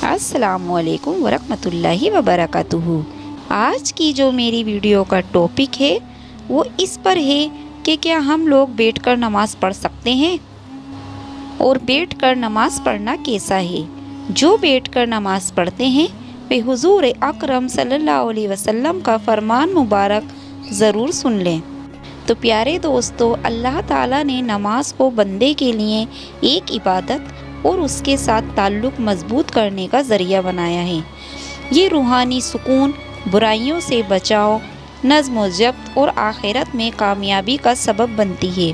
السلام علیکم ورحمۃ اللہ وبرکاتہ۔ آج کی جو میری ویڈیو کا ٹاپک ہے وہ اس پر ہے کہ کیا ہم لوگ بیٹھ کر نماز پڑھ سکتے ہیں اور بیٹھ کر نماز پڑھنا کیسا ہے۔ جو بیٹھ کر نماز پڑھتے ہیں وہ حضور اکرم صلی اللہ علیہ وسلم کا فرمان مبارک ضرور سن لیں۔ تو پیارے دوستو، اللہ تعالیٰ نے نماز کو بندے کے لیے ایک عبادت اور اس کے ساتھ تعلق مضبوط کرنے کا ذریعہ بنایا ہے۔ یہ روحانی سکون، برائیوں سے بچاؤ، نظم و ضبط اور آخرت میں کامیابی کا سبب بنتی ہے۔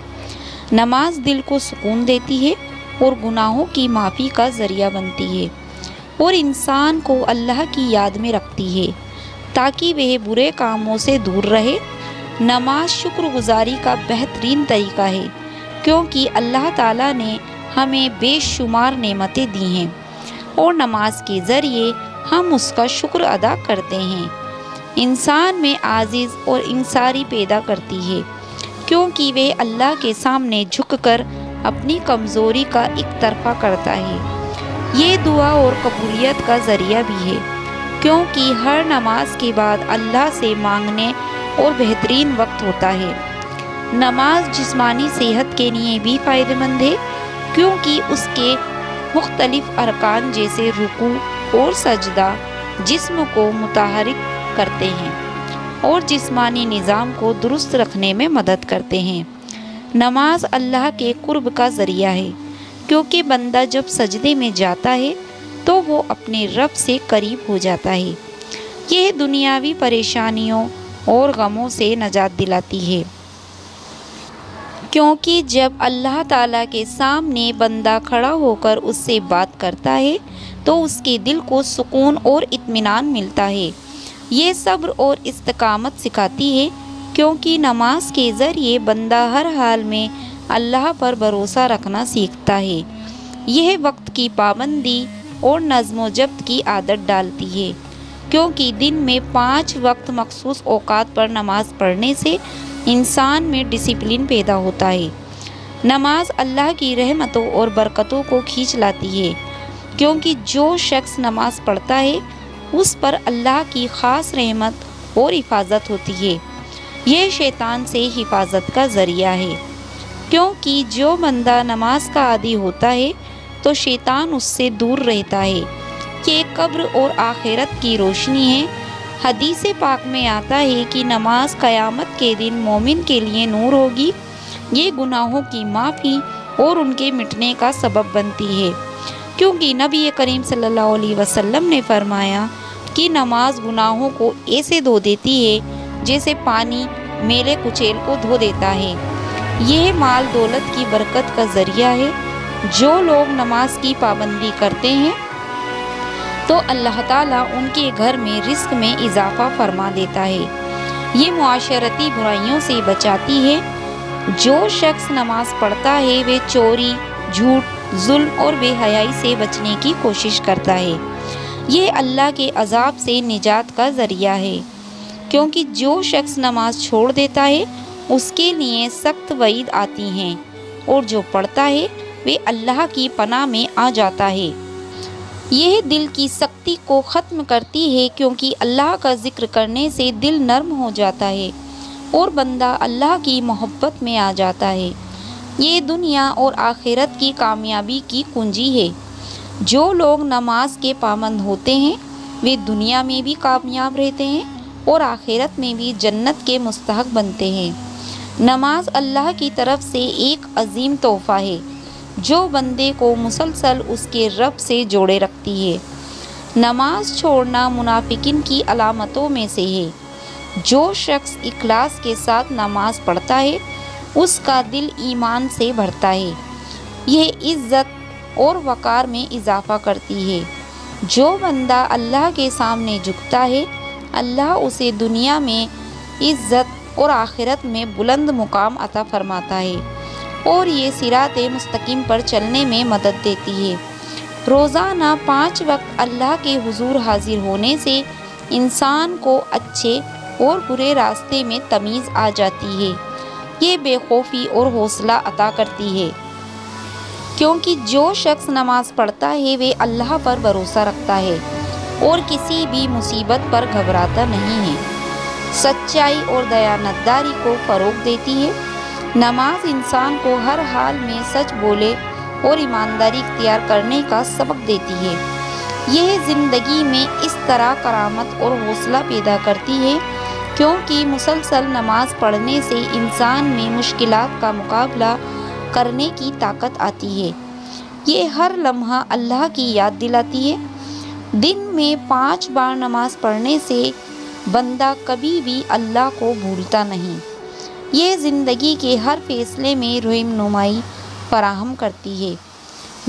نماز دل کو سکون دیتی ہے اور گناہوں کی معافی کا ذریعہ بنتی ہے اور انسان کو اللہ کی یاد میں رکھتی ہے تاکہ وہ برے کاموں سے دور رہے۔ نماز شکر گزاری کا بہترین طریقہ ہے کیونکہ اللہ تعالیٰ نے ہمیں بے شمار نعمتیں دی ہیں اور نماز کے ذریعے ہم اس کا شکر ادا کرتے ہیں۔ انسان میں عاجز اور انکساری پیدا کرتی ہے کیونکہ وہ اللہ کے سامنے جھک کر اپنی کمزوری کا اقتراف کرتا ہے۔ یہ دعا اور قبولیت کا ذریعہ بھی ہے کیونکہ ہر نماز کے بعد اللہ سے مانگنے اور بہترین وقت ہوتا ہے۔ نماز جسمانی صحت کے لیے بھی فائدہ مند ہے کیونکہ اس کے مختلف ارکان جیسے رکوع اور سجدہ جسم کو متحرک کرتے ہیں اور جسمانی نظام کو درست رکھنے میں مدد کرتے ہیں۔ نماز اللہ کے قرب کا ذریعہ ہے کیونکہ بندہ جب سجدے میں جاتا ہے تو وہ اپنے رب سے قریب ہو جاتا ہے۔ یہ دنیاوی پریشانیوں اور غموں سے نجات دلاتی ہے کیونکہ جب اللہ تعالیٰ کے سامنے بندہ کھڑا ہو کر اس سے بات کرتا ہے تو اس کے دل کو سکون اور اطمینان ملتا ہے۔ یہ صبر اور استقامت سکھاتی ہے کیونکہ نماز کے ذریعے بندہ ہر حال میں اللہ پر بھروسہ رکھنا سیکھتا ہے۔ یہ وقت کی پابندی اور نظم و ضبط کی عادت ڈالتی ہے کیونکہ دن میں 5 وقت مخصوص اوقات پر نماز پڑھنے سے انسان میں ڈسپلن پیدا ہوتا ہے۔ نماز اللہ کی رحمتوں اور برکتوں کو کھینچ لاتی ہے کیونکہ جو شخص نماز پڑھتا ہے اس پر اللہ کی خاص رحمت اور حفاظت ہوتی ہے۔ یہ شیطان سے حفاظت کا ذریعہ ہے کیونکہ جو بندہ نماز کا عادی ہوتا ہے تو شیطان اس سے دور رہتا ہے۔ یہ قبر اور آخرت کی روشنی ہے۔ حدیث پاک میں آتا ہے کہ نماز قیامت کے دن مومن کے لیے نور ہوگی۔ یہ گناہوں کی معافی اور ان کے مٹنے کا سبب بنتی ہے کیونکہ نبی کریم صلی اللہ علیہ وسلم نے فرمایا کہ نماز گناہوں کو ایسے دھو دیتی ہے جیسے پانی میلے کچیل کو دھو دیتا ہے۔ یہ مال دولت کی برکت کا ذریعہ ہے۔ جو لوگ نماز کی پابندی کرتے ہیں تو اللہ تعالیٰ ان کے گھر میں رزق میں اضافہ فرما دیتا ہے۔ یہ معاشرتی برائیوں سے بچاتی ہے۔ جو شخص نماز پڑھتا ہے وہ چوری، جھوٹ، ظلم اور بے حیائی سے بچنے کی کوشش کرتا ہے۔ یہ اللہ کے عذاب سے نجات کا ذریعہ ہے کیونکہ جو شخص نماز چھوڑ دیتا ہے اس کے لیے سخت وعید آتی ہیں اور جو پڑھتا ہے وہ اللہ کی پناہ میں آ جاتا ہے۔ یہ دل کی سختی کو ختم کرتی ہے کیونکہ اللہ کا ذکر کرنے سے دل نرم ہو جاتا ہے اور بندہ اللہ کی محبت میں آ جاتا ہے۔ یہ دنیا اور آخرت کی کامیابی کی کنجی ہے۔ جو لوگ نماز کے پابند ہوتے ہیں وہ دنیا میں بھی کامیاب رہتے ہیں اور آخرت میں بھی جنت کے مستحق بنتے ہیں۔ نماز اللہ کی طرف سے ایک عظیم تحفہ ہے جو بندے کو مسلسل اس کے رب سے جوڑے رکھتی ہے۔ نماز چھوڑنا منافقین کی علامتوں میں سے ہے۔ جو شخص اخلاص کے ساتھ نماز پڑھتا ہے اس کا دل ایمان سے بھرتا ہے۔ یہ عزت اور وقار میں اضافہ کرتی ہے۔ جو بندہ اللہ کے سامنے جھکتا ہے اللہ اسے دنیا میں عزت اور آخرت میں بلند مقام عطا فرماتا ہے اور یہ صراط مستقیم پر چلنے میں مدد دیتی ہے۔ روزانہ 5 وقت اللہ کے حضور حاضر ہونے سے انسان کو اچھے اور برے راستے میں تمیز آ جاتی ہے۔ یہ بے خوفی اور حوصلہ عطا کرتی ہے۔ کیونکہ جو شخص نماز پڑھتا ہے وہ اللہ پر بھروسہ رکھتا ہے اور کسی بھی مصیبت پر گھبراتا نہیں ہے، سچائی اور دیانتداری کو فروغ دیتی ہے۔ نماز انسان کو ہر حال میں سچ بولے اور ایمانداری اختیار کرنے کا سبق دیتی ہے۔ یہ زندگی میں اس طرح کرامت اور حوصلہ پیدا کرتی ہے کیونکہ مسلسل نماز پڑھنے سے انسان میں مشکلات کا مقابلہ کرنے کی طاقت آتی ہے۔ یہ ہر لمحہ اللہ کی یاد دلاتی ہے۔ دن میں 5 بار نماز پڑھنے سے بندہ کبھی بھی اللہ کو بھولتا نہیں۔ یہ زندگی کے ہر فیصلے میں رہنمائی فراہم کرتی ہے۔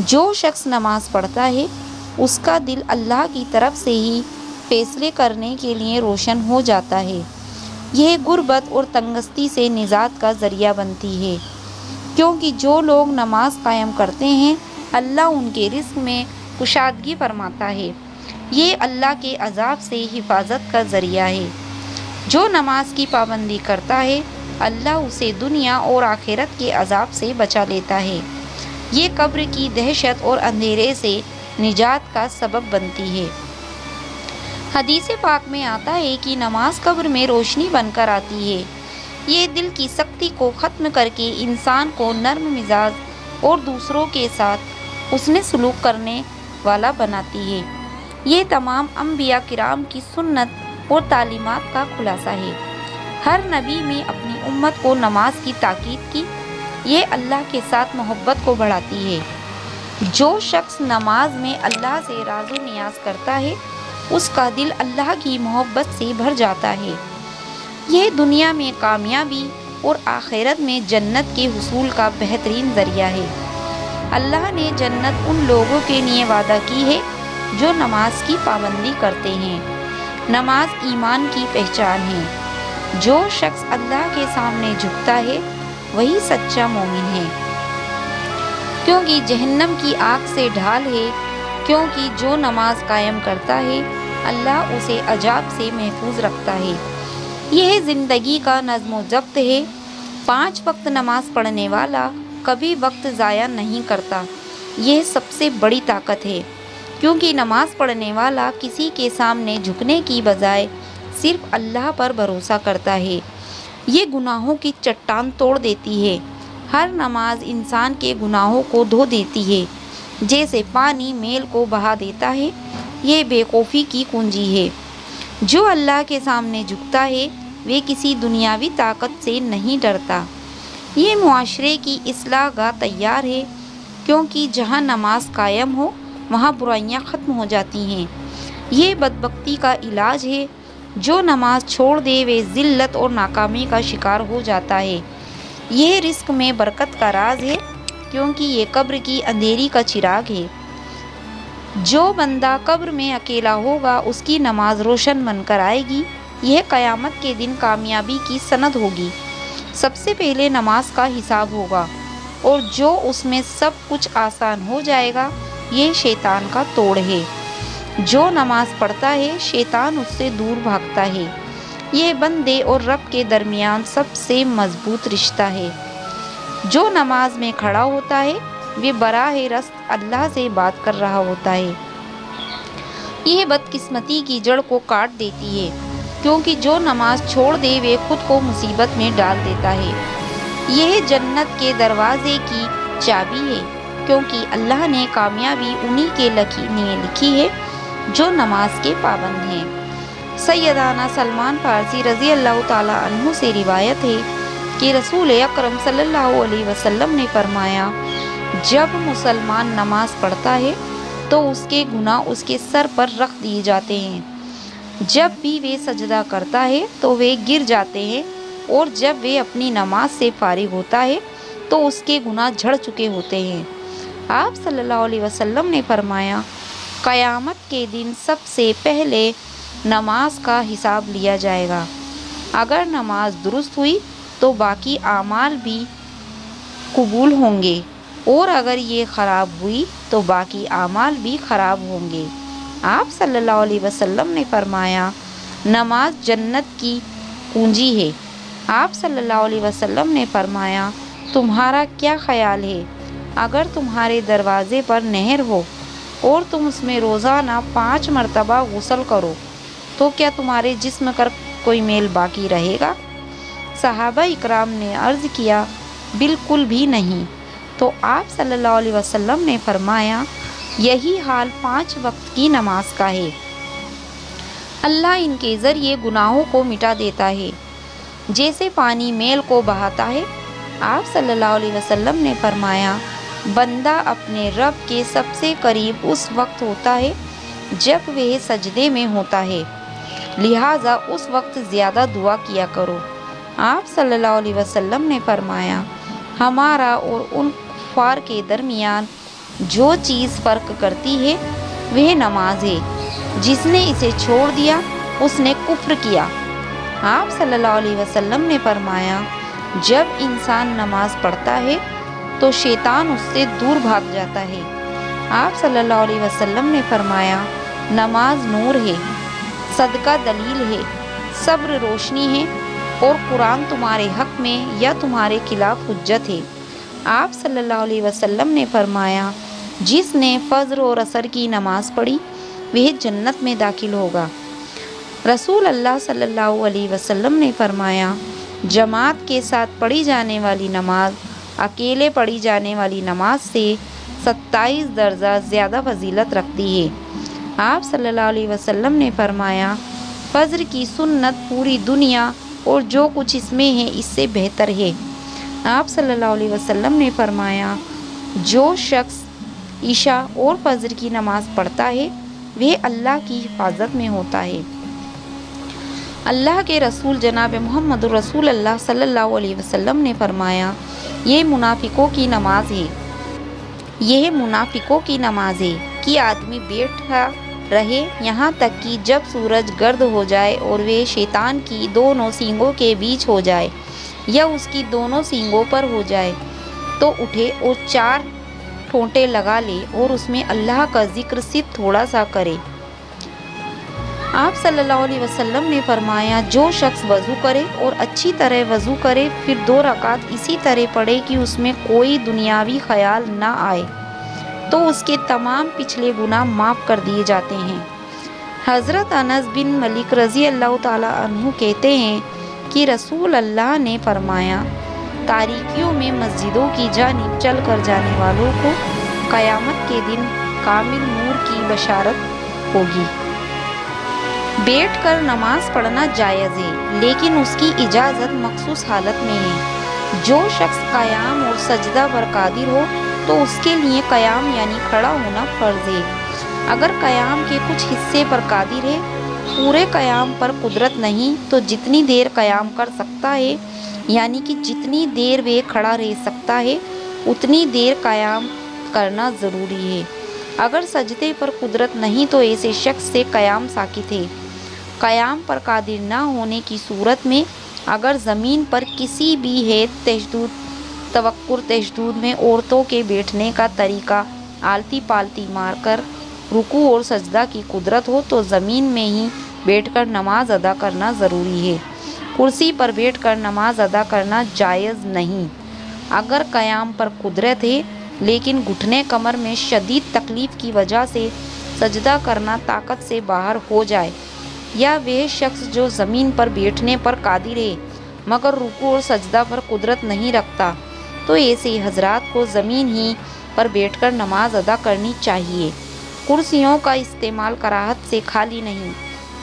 جو شخص نماز پڑھتا ہے اس کا دل اللہ کی طرف سے ہی فیصلے کرنے کے لیے روشن ہو جاتا ہے۔ یہ غربت اور تنگدستی سے نجات کا ذریعہ بنتی ہے، کیونکہ جو لوگ نماز قائم کرتے ہیں اللہ ان کے رزق میں کشادگی فرماتا ہے۔ یہ اللہ کے عذاب سے حفاظت کا ذریعہ ہے۔ جو نماز کی پابندی کرتا ہے اللہ اسے دنیا اور آخرت کے عذاب سے بچا لیتا ہے۔ یہ قبر کی دہشت اور اندھیرے سے نجات کا سبب بنتی ہے۔ حدیث پاک میں آتا ہے کہ نماز قبر میں روشنی بن کر آتی ہے۔ یہ دل کی سختی کو ختم کر کے انسان کو نرم مزاج اور دوسروں کے ساتھ حسن سلوک کرنے والا بناتی ہے۔ یہ تمام انبیاء کرام کی سنت اور تعلیمات کا خلاصہ ہے۔ ہر نبی نے اپنی امت کو نماز کی تاکید کی۔ یہ اللہ کے ساتھ محبت کو بڑھاتی ہے۔ جو شخص نماز میں اللہ سے راز و نیاز کرتا ہے اس کا دل اللہ کی محبت سے بھر جاتا ہے۔ یہ دنیا میں کامیابی اور آخرت میں جنت کے حصول کا بہترین ذریعہ ہے۔ اللہ نے جنت ان لوگوں کے لیے وعدہ کی ہے جو نماز کی پابندی کرتے ہیں۔ نماز ایمان کی پہچان ہے۔ جو شخص اللہ کے سامنے جھکتا ہے وہی سچا مومن ہے، کیونکہ جہنم کی آگ سے ڈھال ہے۔ کیونکہ جو نماز قائم کرتا ہے اللہ اسے عذاب سے محفوظ رکھتا ہے۔ یہ زندگی کا نظم و ضبط ہے۔ 5 وقت نماز پڑھنے والا کبھی وقت ضائع نہیں کرتا۔ یہ سب سے بڑی طاقت ہے، کیونکہ نماز پڑھنے والا کسی کے سامنے جھکنے کی بجائے صرف اللہ پر بھروسہ کرتا ہے۔ یہ گناہوں کی چٹان توڑ دیتی ہے۔ ہر نماز انسان کے گناہوں کو دھو دیتی ہے، جیسے پانی میل کو بہا دیتا ہے۔ یہ بے خوفی کی کنجی ہے۔ جو اللہ کے سامنے جھکتا ہے وہ کسی دنیاوی طاقت سے نہیں ڈرتا۔ یہ معاشرے کی اصلاح گاہ تیار ہے، کیونکہ جہاں نماز قائم ہو وہاں برائیاں ختم ہو جاتی ہیں۔ یہ بدبختی کا علاج ہے۔ جو نماز چھوڑ دے وہ ذلت اور ناکامی کا شکار ہو جاتا ہے۔ یہ رزق میں برکت کا راز ہے، کیونکہ یہ قبر کی اندھیری کا چراغ ہے۔ جو بندہ قبر میں اکیلا ہوگا اس کی نماز روشن بن کر آئے گی۔ یہ قیامت کے دن کامیابی کی سند ہوگی۔ سب سے پہلے نماز کا حساب ہوگا اور جو اس میں سب کچھ آسان ہو جائے گا یہ شیطان کا توڑ ہے۔ جو نماز پڑھتا ہے شیطان اس سے دور بھاگتا ہے۔ یہ بندے اور رب کے درمیان سب سے مضبوط رشتہ ہے۔ جو نماز میں کھڑا ہوتا ہے وہ براہ راست اللہ سے بات کر رہا ہوتا ہے۔ یہ بدقسمتی کی جڑ کو کاٹ دیتی ہے، کیونکہ جو نماز چھوڑ دے وہ خود کو مصیبت میں ڈال دیتا ہے۔ یہ جنت کے دروازے کی چابی ہے، کیونکہ اللہ نے کامیابی انہی کے لیے لکھی ہے جو نماز کے پابند ہیں۔ سیدنا سلمان فارسی رضی اللہ تعالیٰ عنہ سے روایت ہے کہ رسول اکرم صلی اللہ علیہ وسلم نے فرمایا، جب مسلمان نماز پڑھتا ہے تو اس کے گناہ اس کے سر پر رکھ دیے جاتے ہیں۔ جب بھی وہ سجدہ کرتا ہے تو وہ گر جاتے ہیں، اور جب وہ اپنی نماز سے فارغ ہوتا ہے تو اس کے گناہ جھڑ چکے ہوتے ہیں۔ آپ صلی اللہ علیہ وسلم نے فرمایا، قیامت کے دن سب سے پہلے نماز کا حساب لیا جائے گا۔ اگر نماز درست ہوئی تو باقی اعمال بھی قبول ہوں گے، اور اگر یہ خراب ہوئی تو باقی اعمال بھی خراب ہوں گے۔ آپ صلی اللہ علیہ وسلم نے فرمایا، نماز جنت کی کنجی ہے۔ آپ صلی اللہ علیہ وسلم نے فرمایا، تمہارا کیا خیال ہے؟ اگر تمہارے دروازے پر نہر ہو اور تم اس میں روزانہ 5 مرتبہ غسل کرو تو کیا تمہارے جسم پر کوئی میل باقی رہے گا؟ صحابہ اکرام نے عرض کیا، بالکل بھی نہیں۔ تو آپ صلی اللہ علیہ وسلم نے فرمایا، یہی حال 5 وقت کی نماز کا ہے۔ اللہ ان کے ذریعے گناہوں کو مٹا دیتا ہے جیسے پانی میل کو بہاتا ہے۔ آپ صلی اللہ علیہ وسلم نے فرمایا، بندہ اپنے رب کے سب سے قریب اس وقت ہوتا ہے جب وہ سجدے میں ہوتا ہے، لہٰذا اس وقت زیادہ دعا کیا کرو۔ آپ صلی اللہ علیہ وسلم نے فرمایا، ہمارا اور ان کفار کے درمیان جو چیز فرق کرتی ہے وہ نماز ہے، جس نے اسے چھوڑ دیا اس نے کفر کیا۔ آپ صلی اللہ علیہ وسلم نے فرمایا، جب انسان نماز پڑھتا ہے تو شیطان اس سے دور بھاگ جاتا ہے۔ آپ صلی اللہ علیہ وسلم نے فرمایا، نماز نور ہے، صدقہ دلیل ہے، صبر روشنی ہے، اور قرآن تمہارے حق میں یا تمہارے خلاف حجت ہے۔ آپ صلی اللہ علیہ وسلم نے فرمایا، جس نے فجر اور عصر کی نماز پڑھی وہ جنت میں داخل ہوگا۔ رسول اللہ صلی اللہ علیہ وسلم نے فرمایا، جماعت کے ساتھ پڑھی جانے والی نماز اکیلے پڑھی جانے والی نماز سے 27 درجہ زیادہ فضیلت رکھتی ہے۔ آپ صلی اللہ علیہ وسلم نے فرمایا، فجر کی سنت پوری دنیا اور جو کچھ اس میں ہے اس سے بہتر ہے۔ آپ صلی اللہ علیہ وسلم نے فرمایا، جو شخص عشاء اور فجر کی نماز پڑھتا ہے وہ اللہ کی حفاظت میں ہوتا ہے۔ اللہ کے رسول جناب محمد رسول اللہ صلی اللہ علیہ وسلم نے فرمایا، یہ منافقوں کی نماز ہے، یہ منافقوں کی نماز ہے کہ آدمی بیٹھا رہے یہاں تک کہ جب سورج گرد ہو جائے اور وہ شیطان کی دونوں سینگوں کے بیچ ہو جائے یا اس کی دونوں سینگوں پر ہو جائے تو اٹھے اور 4 ٹھونٹے لگا لے اور اس میں اللہ کا ذکر صرف تھوڑا سا کرے۔ آپ صلی اللہ علیہ وسلم نے فرمایا، جو شخص وضو کرے اور اچھی طرح وضو کرے پھر 2 رکعت اسی طرح پڑھے کہ اس میں کوئی دنیاوی خیال نہ آئے تو اس کے تمام پچھلے گناہ معاف کر دیے جاتے ہیں۔ حضرت انس بن مالک رضی اللہ تعالیٰ عنہ کہتے ہیں کہ رسول اللہ نے فرمایا، تاریکیوں میں مسجدوں کی جانب چل کر جانے والوں کو قیامت کے دن کامل نور کی بشارت ہوگی۔ بیٹھ کر نماز پڑھنا جائز ہے لیکن اس کی اجازت مخصوص حالت میں ہے۔ جو شخص قیام اور سجدہ پر قادر ہو تو اس کے لیے قیام یعنی کھڑا ہونا فرض ہے۔ اگر قیام کے کچھ حصے پر قادر ہے، پورے قیام پر قدرت نہیں تو جتنی دیر قیام کر سکتا ہے یعنی کہ جتنی دیر وہ کھڑا رہ سکتا ہے اتنی دیر قیام کرنا ضروری ہے۔ اگر سجدے پر قدرت نہیں تو ایسے شخص سے قیام ساقط ہے۔ قیام پر قادر نہ ہونے کی صورت میں اگر زمین پر کسی بھی ہیئت توقر تشدد میں عورتوں کے بیٹھنے کا طریقہ آلتی پالتی مار کر رکوع اور سجدہ کی قدرت ہو تو زمین میں ہی بیٹھ کر نماز ادا کرنا ضروری ہے۔ کرسی پر بیٹھ کر نماز ادا کرنا جائز نہیں۔ اگر قیام پر قدرت ہے لیکن گھٹنے کمر میں شدید تکلیف کی وجہ سے سجدہ کرنا طاقت سے باہر ہو جائے، یا وہ شخص جو زمین پر بیٹھنے پر قادر ہے مگر رکوع اور سجدہ پر قدرت نہیں رکھتا، تو ایسے حضرات کو زمین ہی پر بیٹھ کر نماز ادا کرنی چاہیے۔ کرسیوں کا استعمال کراہت سے خالی نہیں،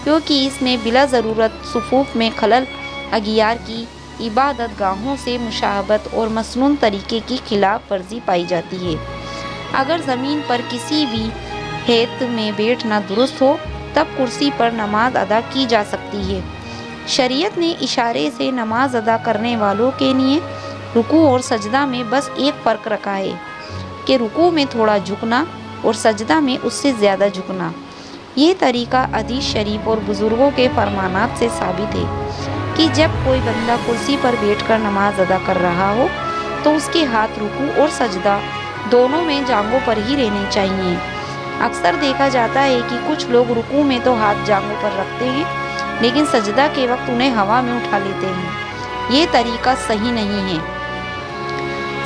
کیونکہ اس میں بلا ضرورت صفوف میں خلل، اغیار کی عبادت گاہوں سے مشابہت اور مسنون طریقے کی خلاف ورزی پائی جاتی ہے۔ اگر زمین پر کسی بھی ہیئت میں بیٹھنا درست ہو تب کرسی پر نماز ادا کی جا سکتی ہے۔ شریعت نے اشارے سے نماز ادا کرنے والوں کے لیے رکوع اور سجدہ میں بس ایک فرق رکھا ہے کہ رکوع میں تھوڑا جھکنا اور سجدہ میں اس سے زیادہ جھکنا۔ یہ طریقہ حدیث شریف اور بزرگوں کے فرمانات سے ثابت ہے کہ جب کوئی بندہ کرسی پر بیٹھ کر نماز ادا کر رہا ہو تو اس کے ہاتھ رکوع اور سجدہ دونوں میں جانگوں پر ہی رہنے چاہیے۔ اکثر دیکھا جاتا ہے کہ کچھ لوگ رکوع میں تو ہاتھ جانگوں پر رکھتے ہیں لیکن سجدہ کے وقت انہیں ہوا میں اٹھا لیتے ہیں۔ یہ طریقہ صحیح نہیں ہے۔